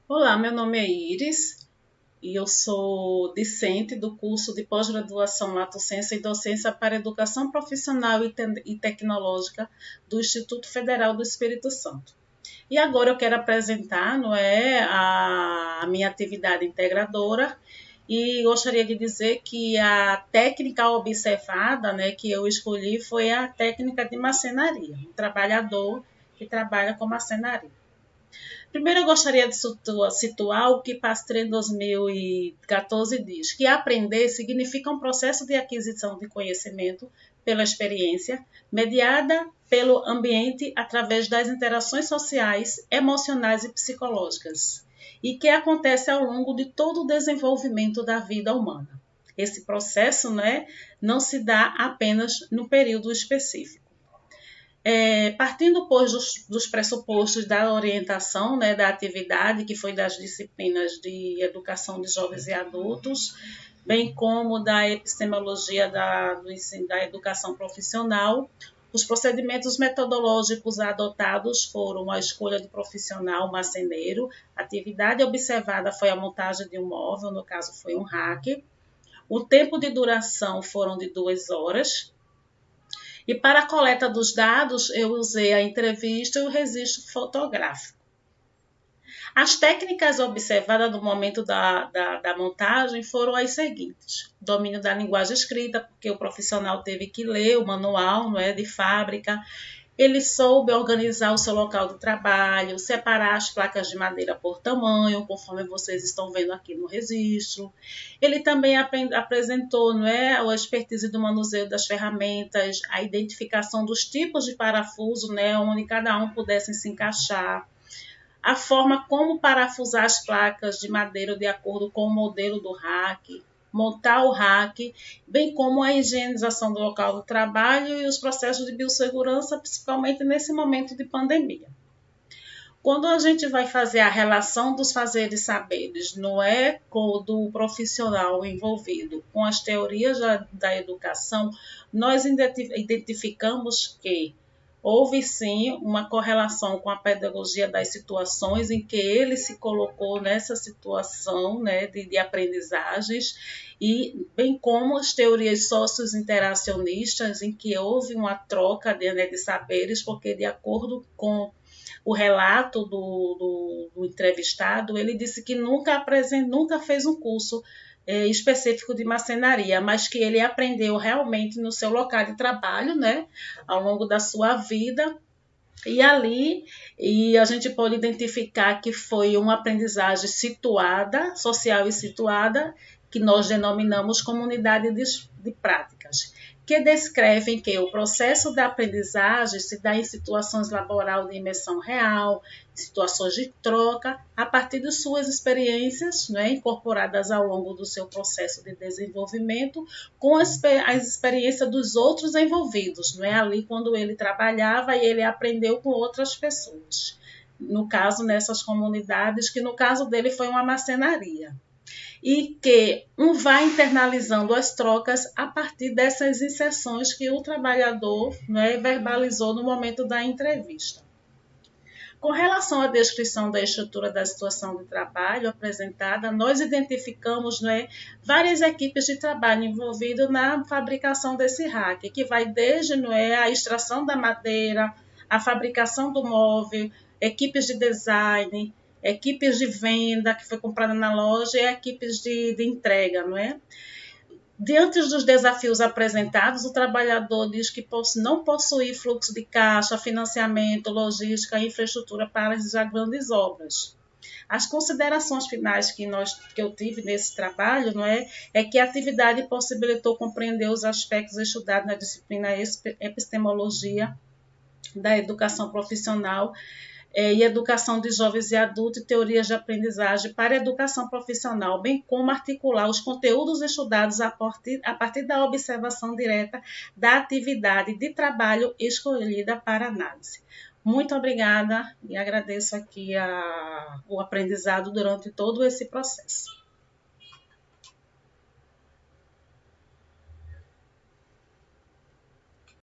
Olá, meu nome é Iris e eu sou discente do curso de pós-graduação Lato Sensu em Docência para Educação Profissional e Tecnológica do Instituto Federal do Espírito Santo. E agora eu quero apresentar, não é, a minha atividade integradora e gostaria de dizer que a técnica observada, né, que eu escolhi foi a técnica de marcenaria, um trabalhador que trabalha com marcenaria. Primeiro, eu gostaria de situar o que Pastré 2014 diz, que aprender significa um processo de aquisição de conhecimento pela experiência, mediada pelo ambiente através das interações sociais, emocionais e psicológicas, e que acontece ao longo de todo o desenvolvimento da vida humana. Esse processo, né, não se dá apenas no período específico. Partindo, pois, dos pressupostos da orientação, né, da atividade, que foi das disciplinas de educação de jovens e adultos, bem como da epistemologia do ensino, da educação profissional, os procedimentos metodológicos adotados foram a escolha do profissional marceneiro, a atividade observada foi a montagem de um móvel, no caso foi um rack, o tempo de duração foram de 2 horas, e para a coleta dos dados, eu usei a entrevista e o registro fotográfico. As técnicas observadas no momento da montagem foram as seguintes: domínio da linguagem escrita, porque o profissional teve que ler o manual, não é, de fábrica. Ele soube organizar o seu local de trabalho, separar as placas de madeira por tamanho, conforme vocês estão vendo aqui no registro. Ele também apresentou, não é, a expertise do manuseio das ferramentas, a identificação dos tipos de parafuso, né, onde cada um pudesse se encaixar, a forma como parafusar as placas de madeira de acordo com o modelo do rack, montar o rack, bem como a higienização do local do trabalho e os processos de biossegurança, principalmente nesse momento de pandemia. Quando a gente vai fazer a relação dos fazeres e saberes, não é do profissional envolvido com as teorias da educação, nós identificamos que houve sim uma correlação com a pedagogia das situações em que ele se colocou nessa situação, né, de aprendizagens, e bem como as teorias socio-interacionistas em que houve uma troca de saberes, porque de acordo com o relato do entrevistado, ele disse que nunca fez um curso específico de marcenaria, mas que ele aprendeu realmente no seu local de trabalho, né, ao longo da sua vida, e a gente pode identificar que foi uma aprendizagem situada, social e situada, que nós denominamos comunidade de práticas, que descrevem que o processo da aprendizagem se dá em situações laborais de imersão real, situações de troca, a partir de suas experiências, né, incorporadas ao longo do seu processo de desenvolvimento, com as experiências dos outros envolvidos, não é? Ali quando ele trabalhava e ele aprendeu com outras pessoas. No caso, nessas comunidades, que no caso dele foi uma marcenaria. E que vai internalizando as trocas a partir dessas inserções que o trabalhador, né, verbalizou no momento da entrevista. Com relação à descrição da estrutura da situação de trabalho apresentada, nós identificamos, né, várias equipes de trabalho envolvidas na fabricação desse rack, que vai desde, né, a extração da madeira, a fabricação do móvel, equipes de design, equipes de venda que foi comprada na loja e equipes de entrega, não é? Diante dos desafios apresentados, o trabalhador diz que não possui fluxo de caixa, financiamento, logística e infraestrutura para realizar grandes obras. As considerações finais que eu tive nesse trabalho, não é que a atividade possibilitou compreender os aspectos estudados na disciplina epistemologia da educação profissional e educação de jovens e adultos e teorias de aprendizagem para a educação profissional, bem como articular os conteúdos estudados a partir da observação direta da atividade de trabalho escolhida para análise. Muito obrigada e agradeço aqui o aprendizado durante todo esse processo.